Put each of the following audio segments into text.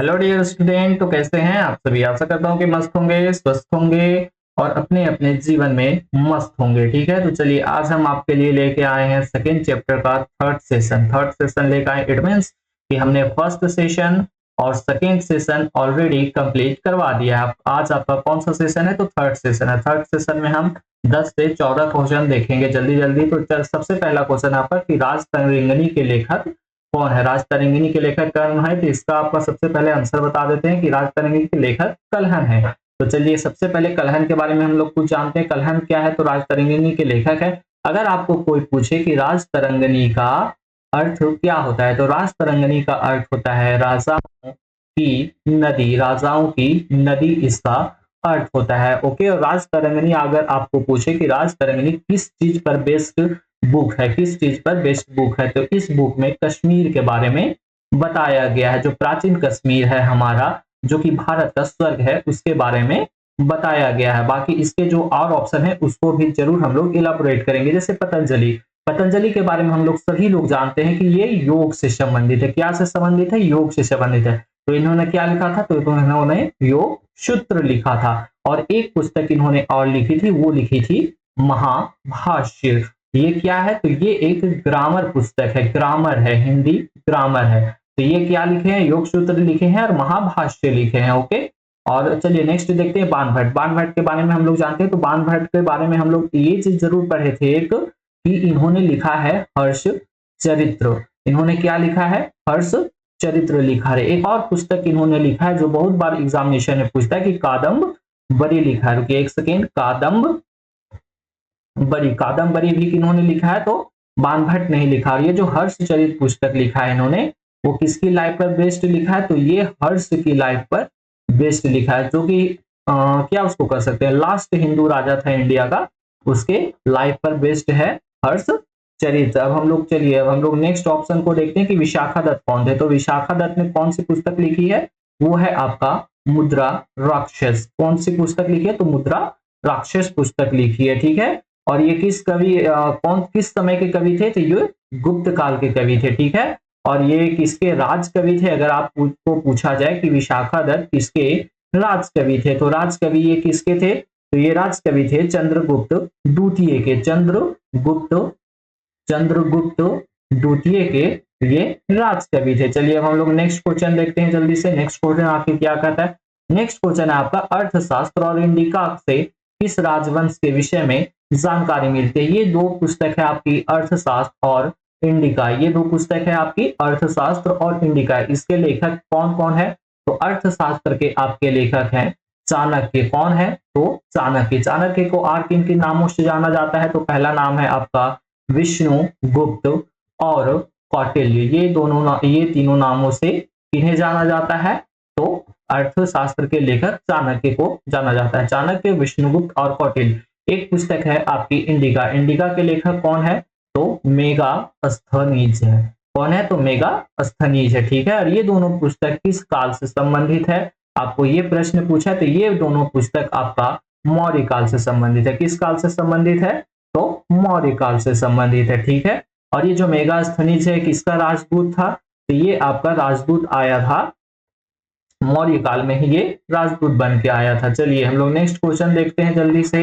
Hello dear student, तो कैसे हैं आप सभी। आशा करता हूँ कि मस्त होंगे, स्वस्थ होंगे और अपने अपने जीवन में मस्त होंगे। ठीक है, तो चलिए आज हम आपके लिए लेके आए हैं सेकेंड चैप्टर का थर्ड सेशन लेके आए। इट मीन्स कि हमने फर्स्ट सेशन और सेकेंड सेशन ऑलरेडी कंप्लीट करवा दिया है। आज आपका कौन सा सेशन है? तो थर्ड सेशन है। थर्ड सेशन में हम 10 से 14 क्वेश्चन देखेंगे जल्दी जल्दी। तो सबसे पहला क्वेश्चन आपका कि राज तरंगिणी के लेखक कौन है। राज तरंगिणी के लेखक कौन है? तो इसका आपका सबसे पहले आंसर बता देते हैं कि राज तरंगिणी के लेखक कल्हण है। तो चलिए सबसे पहले कल्हण के बारे में हम लोग कुछ जानते हैं। कल्हण क्या है? तो राज तरंगिणी के लेखक है। अगर आपको कोई पूछे कि राज तरंगिणी का अर्थ क्या होता है, तो राज तरंगिणी का अर्थ होता है राजाओं की नदी। राजाओं की नदी इसका अर्थ होता है। ओके, और राज तरंगिणी अगर आपको पूछे कि राज तरंगिणी किस चीज पर बेस्ड बुक है, किस चीज पर बेस्ड बुक है, तो इस बुक में कश्मीर के बारे में बताया गया है। जो प्राचीन कश्मीर है हमारा, जो कि भारत का स्वर्ग है, उसके बारे में बताया गया है। बाकी इसके जो और ऑप्शन है उसको भी जरूर हम लोग इलाबोरेट करेंगे। जैसे पतंजलि, पतंजलि के बारे में हम लोग सभी लोग जानते हैं कि ये योग से संबंधित है। क्या से संबंधित है? योग से संबंधित है। तो इन्होंने क्या लिखा था? तो इन्होंने योग सूत्र लिखा था। और एक पुस्तक इन्होंने और लिखी थी, वो लिखी थी महाभाष्य। ये क्या है? तो ये एक ग्रामर पुस्तक है, ग्रामर है, हिंदी ग्रामर है। तो ये क्या लिखे हैं? योग सूत्र लिखे हैं और महाभाष्य लिखे हैं। ओके, और चलिए नेक्स्ट देखते हैं बाणभट्ट। बाणभट्ट के बारे में हम लोग जानते हैं। तो बाणभट्ट के बारे में हम लोग ये चीज जरूर पढ़े थे एक, कि इन्होंने लिखा है हर्ष चरित्र। इन्होंने क्या लिखा है? हर्ष चरित्र लिखा है। एक और पुस्तक इन्होंने लिखा है जो बहुत बार एग्जामिनेशन में पूछता है कि कादम्बरी लिखा है। रुकिए एक सेकेंड, कादम्बरी भी इन्होंने लिखा है, तो बाणभट्ट नहीं लिखा। और ये जो हर्षचरित पुस्तक लिखा है इन्होंने, वो किसकी लाइफ पर बेस्ड लिखा है? तो ये हर्ष की लाइफ पर बेस्ड लिखा है, जो कि क्या उसको कर सकते हैं, लास्ट हिंदू राजा था इंडिया का, उसके लाइफ पर बेस्ड है हर्ष चरित। अब हम लोग नेक्स्ट ऑप्शन को देखते हैं कि विशाखा दत्त कौन थे। तो विशाखा दत्त ने कौन सी पुस्तक लिखी है? वो है आपका मुद्रा राक्षस। कौन सी पुस्तक लिखी है? तो मुद्रा राक्षस पुस्तक लिखी है। ठीक है, और ये किस कवि कौन किस समय के कवि थे? तो ये गुप्त काल के कवि थे। ठीक है, और ये किसके राज कवि थे? अगर आपको पूछा जाए कि विशाखा दत्त किसके राज कवि थे, तो राज कवि ये किसके थे? तो ये राज कवि थे चंद्रगुप्त द्वितीय के। चंद्रगुप्त द्वितीय के ये राज कवि थे। चलिए अब हम लोग नेक्स्ट क्वेश्चन देखते हैं जल्दी से। नेक्स्ट क्वेश्चन आपके क्या कहता है? नेक्स्ट क्वेश्चन है आपका अर्थशास्त्र और इंडिका से किस राजवंश के विषय में जानकारी मिलती है। ये दो पुस्तक है आपकी, अर्थशास्त्र और इंडिका। ये दो पुस्तक है आपकी, अर्थशास्त्र और इंडिका। इसके लेखक कौन कौन है? तो अर्थशास्त्र के आपके लेखक हैं चाणक्य। कौन है? तो चाणक्य। चाणक्य को और किन किन नामों से जाना जाता है? तो पहला नाम है आपका विष्णु गुप्त और कौटिल्य। ये तीनों नामों से किन्हें जाना जाता है? तो अर्थशास्त्र के लेखक चाणक्य को जाना जाता है। चाणक्य, विष्णुगुप्त और कौटिल्य। एक पुस्तक है आपकी इंडिका। इंडिका के लेखक कौन है? तो मेगास्थनीज है। कौन है? तो मेगास्थनीज है। ठीक है, और ये दोनों पुस्तक किस काल से संबंधित है? आपको ये प्रश्न पूछा, तो ये दोनों पुस्तक आपका मौर्य काल से संबंधित है। किस काल से संबंधित है? तो मौर्य काल से संबंधित है। ठीक है, और ये जो मेगास्थनीज है किसका राजदूत था? तो ये आपका राजदूत आया था मौर्य काल में ही, ये राजदूत बन के आया था। चलिए हम लोग नेक्स्ट क्वेश्चन देखते हैं जल्दी से।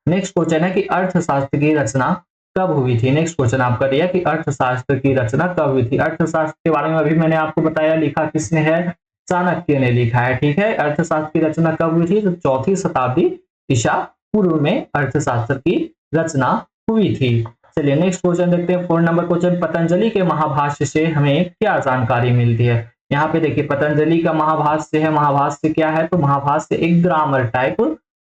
नेक्स्ट क्वेश्चन है कि अर्थशास्त्र की रचना कब हुई थी। नेक्स्ट क्वेश्चन आपका दिया कि अर्थशास्त्र की रचना कब हुई थी। अर्थशास्त्र के बारे में अभी मैंने आपको बताया, लिखा किसने है? चाणक्य ने लिखा है। ठीक है, अर्थशास्त्र की रचना कब हुई थी? तो 4वीं शताब्दी ईसा पूर्व में अर्थशास्त्र की रचना हुई थी। चलिए नेक्स्ट क्वेश्चन देखते हैं, 4 नंबर क्वेश्चन। पतंजलि के महाभाष्य से हमें क्या जानकारी मिलती है? यहाँ पे देखिए पतंजलि का महाभाष्य है। महाभाष्य क्या है? तो महाभाष्य एक ग्रामर टाइप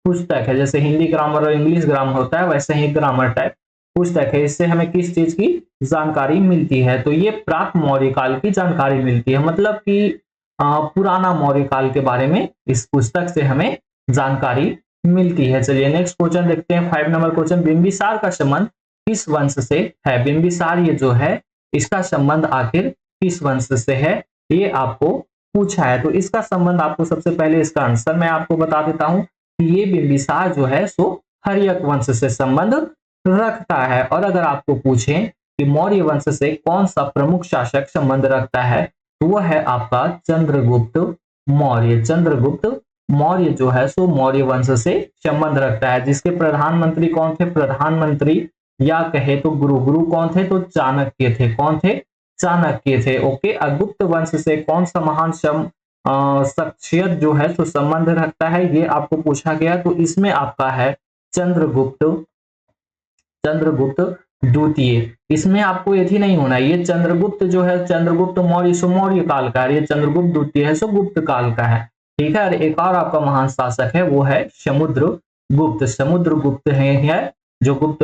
पुस्तक है। जैसे हिंदी ग्रामर और इंग्लिश ग्रामर होता है, वैसे ही ग्रामर टाइप पुस्तक है। इससे हमें किस चीज की जानकारी मिलती है? तो ये प्राक मौर्य काल की जानकारी मिलती है। मतलब कि पुराना मौर्य काल के बारे में इस पुस्तक से हमें जानकारी मिलती है। चलिए नेक्स्ट क्वेश्चन देखते हैं, 5 नंबर क्वेश्चन। बिंबिसार का संबंध किस वंश से है? बिंबिसार ये जो है, इसका संबंध आखिर किस वंश से है? ये आपको पूछा है। तो इसका संबंध आपको सबसे पहले इसका आंसर मैं आपको बता देता हूं कि ये बिंबिसार जो है सो हर्यक वंश से संबंध रखता है। और अगर आपको पूछें कि मौर्य वंश से कौन सा प्रमुख शासक संबंध रखता है, तो वह है आपका चंद्रगुप्त मौर्य। चंद्रगुप्त मौर्य जो है सो मौर्य वंश से संबंध रखता है। जिसके प्रधानमंत्री कौन थे? प्रधानमंत्री या कहे तो गुरु कौन थे? तो चाणक्य थे। कौन थे? चाणक्य थे। ओके। गुप्त वंश से कौन सा महान शख्सियत जो है तो संबंध रखता है, ये आपको पूछा गया। तो इसमें आपका है चंद्रगुप्त, चंद्रगुप्त द्वितीय। इसमें आपको यही नहीं होना, ये चंद्रगुप्त जो है चंद्रगुप्त मौर्य सो मौर्य काल का है, ये चंद्रगुप्त द्वितीय है सो गुप्त काल का है। ठीक है। और एक और आपका महान शासक है वो है समुद्रगुप्त। समुद्रगुप्त है जो गुप्त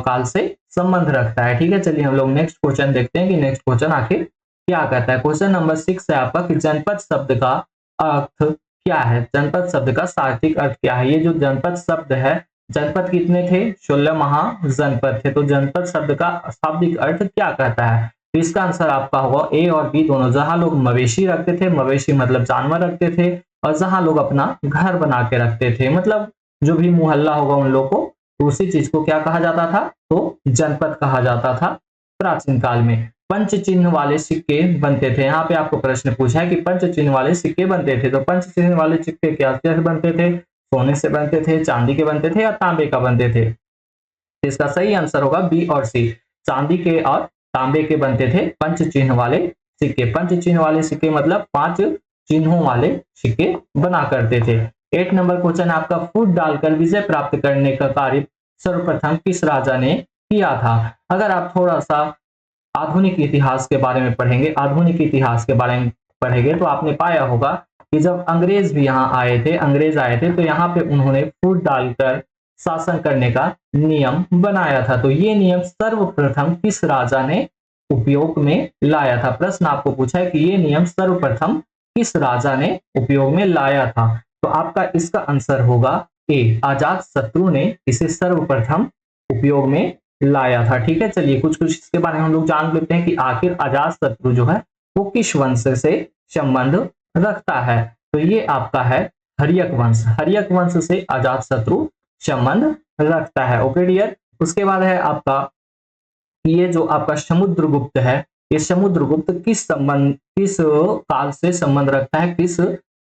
काल से संबंध रखता है। ठीक है। चलिए हम लोग नेक्स्ट क्वेश्चन देखते हैं कि नेक्स्ट क्वेश्चन आखिर क्या कहता है। क्वेश्चन नंबर 6 है आपका कि जनपद शब्द का अर्थ क्या है? जनपद शब्द का सार्थिक अर्थ क्या है? ये जो जनपद शब्द है, जनपद कितने थे? 16 महाजनपद थे। तो जनपद शब्द का शाब्दिक अर्थ क्या कहता है? तो इसका आंसर आपका होगा ए और बी दोनों। जहां लोग मवेशी रखते थे, मवेशी मतलब जानवर रखते थे, और जहां लोग अपना घर बना के रखते थे, मतलब जो भी मुहल्ला होगा उन लोग को, तो उसी चीज को क्या कहा जाता था? तो जनपद कहा जाता था प्राचीन काल में। पंच चिन्ह वाले सिक्के बनते थे। यहाँ पे आपको प्रश्न पूछा है कि पंच चिन्ह वाले सिक्के बनते थे, तो पंच चिन्ह वाले सिक्के क्या कैसे बनते थे? सोने से बनते थे, चांदी के बनते थे, या तांबे का बनते थे? इसका सही आंसर होगा बी और सी, चांदी के और तांबे के बनते थे पंच चिन्ह वाले सिक्के। पंच चिन्ह वाले सिक्के मतलब 5 चिन्हों वाले सिक्के बना करते थे। 8 नंबर क्वेश्चन आपका, फूट डालकर विजय प्राप्त करने का कार्य सर्वप्रथम किस राजा ने किया था? अगर आप थोड़ा सा आधुनिक इतिहास के बारे में पढ़ेंगे, आधुनिक इतिहास के बारे में पढ़ेंगे, तो आपने पाया होगा कि जब अंग्रेज भी यहाँ आए थे, अंग्रेज आए थे, तो यहाँ पे उन्होंने फूट डालकर शासन करने का नियम बनाया था। तो ये नियम सर्वप्रथम किस राजा ने उपयोग में लाया था? प्रश्न आपको पूछा है कि ये नियम सर्वप्रथम किस राजा ने उपयोग में लाया था? तो आपका इसका आंसर होगा ए, अजात शत्रु ने इसे सर्वप्रथम उपयोग में लाया था। ठीक है। चलिए कुछ कुछ इसके बारे में हम लोग जान लेते हैं कि आखिर अजात शत्रु जो है वो किस वंश से संबंध रखता है। तो ये आपका है हर्यक वंश। हर्यक वंश से अजात शत्रु संबंध रखता है। Okay dear. उसके बाद है आपका ये जो आपका समुद्रगुप्त है, ये समुद्रगुप्त किस काल से संबंध रखता है, किस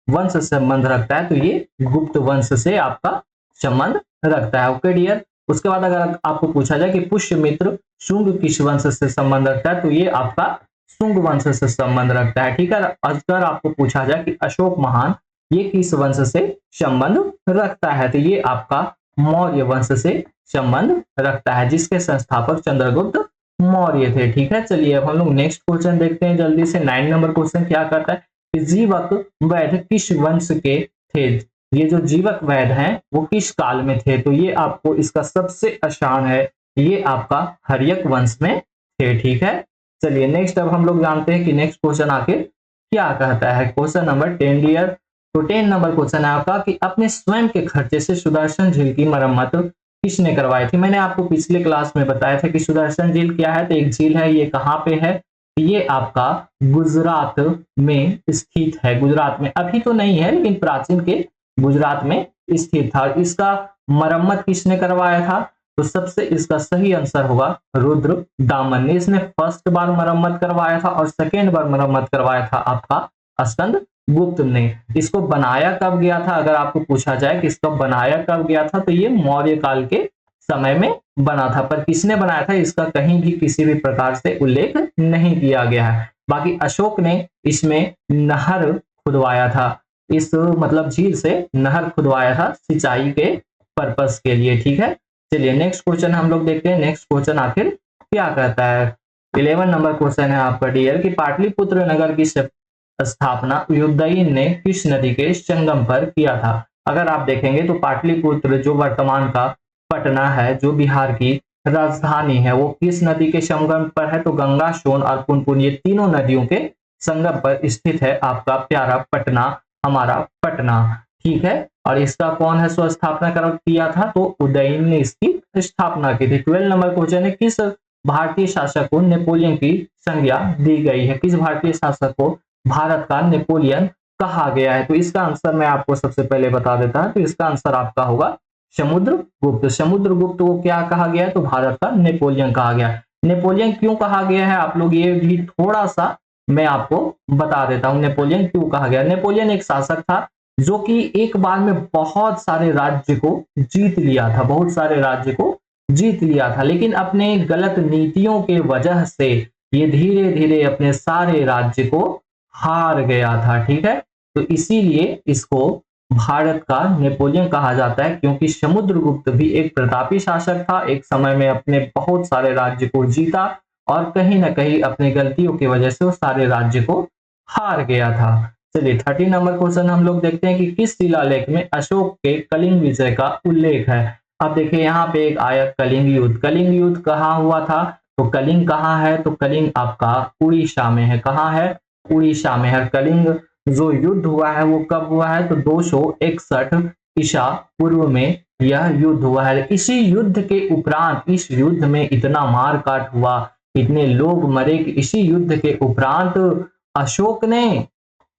वंश से संबंध रखता है? तो ये गुप्त वंश से आपका संबंध रखता है। Okay dear. उसके बाद अगर आपको पूछा जाए कि पुष्यमित्र शुंग किस वंश से संबंध रखता है, तो ये आपका शुंग वंश से संबंध रखता है। ठीक है। अगर आपको पूछा जाए कि अशोक महान ये किस वंश से संबंध रखता है, तो ये आपका मौर्य वंश से संबंध रखता है, जिसके संस्थापक चंद्रगुप्त मौर्य थे। ठीक है। चलिए अब हम लोग नेक्स्ट क्वेश्चन देखते हैं जल्दी से। 9 नंबर क्वेश्चन क्या करता है कि जीवक वैद्य किस वंश के थे? ये जो जीवक वैद्य हैं वो किस काल में थे? तो ये आपको इसका सबसे आसान है, ये आपका हर्यक वंश में थे। ठीक है। चलिए नेक्स्ट अब हम लोग जानते हैं कि नेक्स्ट क्वेश्चन आखिर क्या कहता है। Question number 10 dear. तो 10 नंबर क्वेश्चन है आपका कि अपने स्वयं के खर्चे से सुदर्शन झील की मरम्मत किसने करवाई थी? मैंने आपको पिछले क्लास में बताया था कि सुदर्शन झील क्या है। तो एक झील है, ये कहाँ पे है? ये आपका गुजरात में स्थित है। गुजरात में अभी तो नहीं है, लेकिन प्राचीन के गुजरात में स्थित था। इसका मरम्मत किसने करवाया था? तो सबसे इसका सही आंसर होगा रुद्र दामन ने। इसने फर्स्ट बार मरम्मत करवाया था और सेकेंड बार मरम्मत करवाया था आपका स्कंद गुप्त ने। इसको बनाया कब गया था? अगर आपको पूछा जाए कि इसको बनाया कब गया था, तो ये मौर्य काल के समय में बना था, पर किसने बनाया था इसका कहीं भी किसी भी प्रकार से उल्लेख नहीं किया गया है। बाकी अशोक ने इसमें नहर खुदवाया था, इस मतलब झील से नहर खुदवाया था सिंचाई के पर्पस के लिए। ठीक है। चलिए नेक्स्ट क्वेश्चन हम लोग देखते हैं। नेक्स्ट क्वेश्चन आखिर क्या कहता है। 11 नंबर क्वेश्चन है आपका डियर कि पाटलिपुत्र नगर की स्थापना युद्धयन ने किस नदी के संगम पर किया था? अगर आप देखेंगे तो पाटलिपुत्र जो वर्तमान का पटना है, जो बिहार की राजधानी है, वो किस नदी के संगम पर है? तो गंगा, सोन और पुनपुन, ये तीनों नदियों के संगम पर स्थित है आपका प्यारा पटना, हमारा पटना। ठीक है। और इसका कौन है सो स्थापना किया था? तो उदयन ने इसकी स्थापना की थी। 12 नंबर क्वेश्चन है किस भारतीय शासक को नेपोलियन की संज्ञा दी गई है? किस भारतीय शासक को भारत का नेपोलियन कहा गया है? तो इसका आंसर मैं आपको सबसे पहले बता देता हूं। तो इसका आंसर आपका होगा समुद्रगुप्त। समुद्रगुप्त को क्या कहा गया? तो भारत का नेपोलियन कहा गया। नेपोलियन क्यों कहा गया है? आप लोग ये भी थोड़ा सा मैं आपको बता देता हूं नेपोलियन क्यों कहा गया। नेपोलियन एक शासक था जो कि एक बार में बहुत सारे राज्य को जीत लिया था, बहुत सारे राज्य को जीत लिया था, लेकिन अपने गलत नीतियों के वजह से ये धीरे धीरे अपने सारे राज्य को हार गया था। ठीक है, तो इसीलिए इसको भारत का नेपोलियन कहा जाता है, क्योंकि समुद्रगुप्त भी एक प्रतापी शासक था, एक समय में अपने बहुत सारे राज्य को जीता और कहीं ना कहीं अपनी गलतियों की वजह से वो सारे राज्य को हार गया था। चलिए 30 नंबर क्वेश्चन हम लोग देखते हैं कि किस शिलालेख में अशोक के कलिंग विजय का उल्लेख है। अब देखिए यहाँ पे एक आया कलिंग युद्ध। कलिंग युद्ध कहाँ हुआ था? तो कलिंग कहाँ है? तो कलिंग आपका उड़ीसा में है। कहाँ है? उड़ीसा में है। कलिंग जो युद्ध हुआ है वो कब हुआ है? तो 261 ईसा पूर्व में यह युद्ध हुआ है। इसी युद्ध के उपरांत, इस युद्ध में इतना मार काट हुआ, इतने लोग मरे कि इसी युद्ध के उपरांत अशोक ने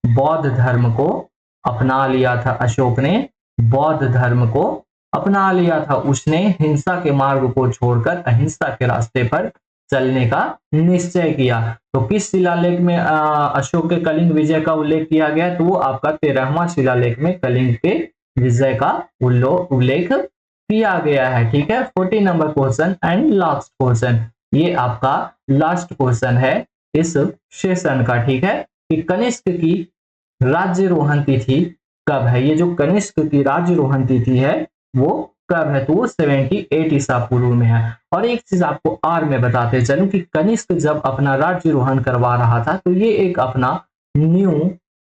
बौद्ध धर्म को अपना लिया था। अशोक ने बौद्ध धर्म को अपना लिया था। उसने हिंसा के मार्ग को छोड़कर अहिंसा के रास्ते पर चलने का निश्चय किया। तो किस शिलालेख में अशोक के कलिंग विजय का उल्लेख किया गया? तो वो आपका 13वां शिलालेख में कलिंग के विजय का उल्लेख किया गया है। ठीक है, 40 number question and last question, ये आपका लास्ट क्वेश्चन है इस सेशन का। ठीक है, कि कनिष्क की राज्यरोहण तिथि कब है? ये जो कनिष्क की राज्यरोहण तिथि है वो कब है? तो वो 78 ईसा पूर्व में है। और एक चीज आपको और मैं बताते चलूं कि कनिष्क जब अपना राज्यरोहण करवा रहा था तो ये एक अपना न्यू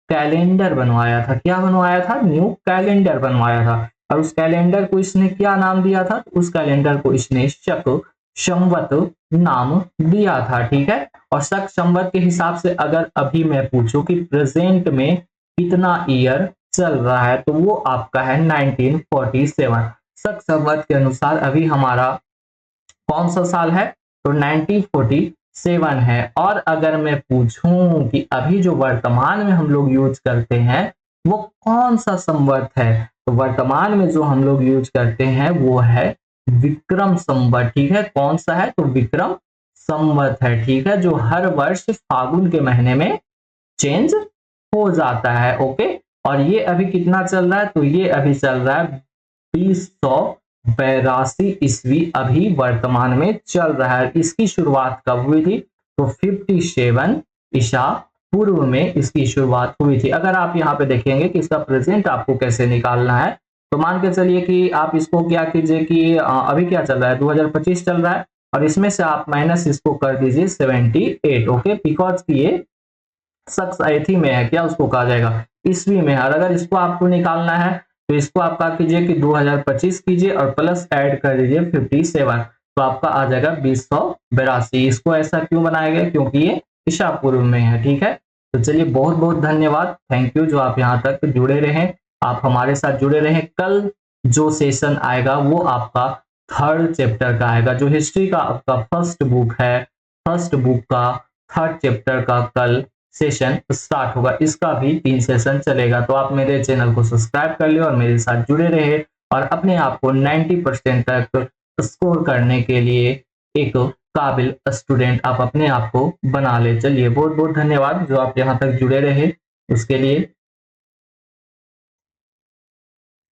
कैलेंडर बनवाया था। क्या बनवाया था? न्यू कैलेंडर बनवाया था। और उस कैलेंडर को इसने क्या नाम दिया था? उस कैलेंडर को इसने शक संवत नाम दिया था। ठीक है, और शक संवत के हिसाब से अगर अभी मैं पूछूं कि प्रेजेंट में कितना ईयर चल रहा है तो वो आपका है 1947। शक संवत के अनुसार अभी हमारा कौन सा साल है? तो 1947 है। और अगर मैं पूछूं कि अभी जो वर्तमान में हम लोग यूज करते हैं वो कौन सा संवत है, तो वर्तमान में जो हम लोग यूज करते हैं वो है विक्रम संवत। ठीक है, कौन सा है? तो विक्रम संवत है। ठीक है, जो हर वर्ष फागुन के महीने में चेंज हो जाता है। ओके, और ये अभी कितना चल रहा है? तो ये अभी चल रहा है 2082 ईस्वी अभी वर्तमान में चल रहा है। इसकी शुरुआत कब हुई थी? तो 57 ईसा पूर्व में इसकी शुरुआत हुई थी। अगर आप यहाँ पे देखेंगे कि इसका प्रेजेंट आपको कैसे निकालना है, तो मान के चलिए कि आप इसको क्या कीजिए कि अभी क्या चल रहा है? 2025 चल रहा है और इसमें से आप माइनस इसको कर दीजिए 78। ओके, बिकॉज ये शख्स अयथी में है, क्या उसको कहा जाएगा? ईस्वी में है। और अगर इसको आपको निकालना है तो इसको आप क्या कीजिए कि 2025 कीजिए और प्लस ऐड कर दीजिए 57, तो आपका आ जाएगा 2082। इसको ऐसा क्यों बनाया गया? क्योंकि ये ईसा पूर्व में है। ठीक है, तो चलिए बहुत बहुत धन्यवाद, थैंक यू जो आप यहाँ तक जुड़े रहे, आप हमारे साथ जुड़े रहे। कल जो सेशन आएगा वो आपका 3rd चैप्टर का आएगा। जो हिस्ट्री का आपका फर्स्ट बुक है, फर्स्ट बुक का 3rd चैप्टर का कल सेशन स्टार्ट होगा। इसका भी 3 सेशन चलेगा। तो आप मेरे चैनल को सब्सक्राइब कर लिए और मेरे साथ जुड़े रहे और अपने आप को 90% तक स्कोर करने के लिए एक काबिल स्टूडेंट आप अपने आप को बना ले। चलिए बहुत बहुत धन्यवाद जो आप यहाँ तक जुड़े रहे उसके लिए।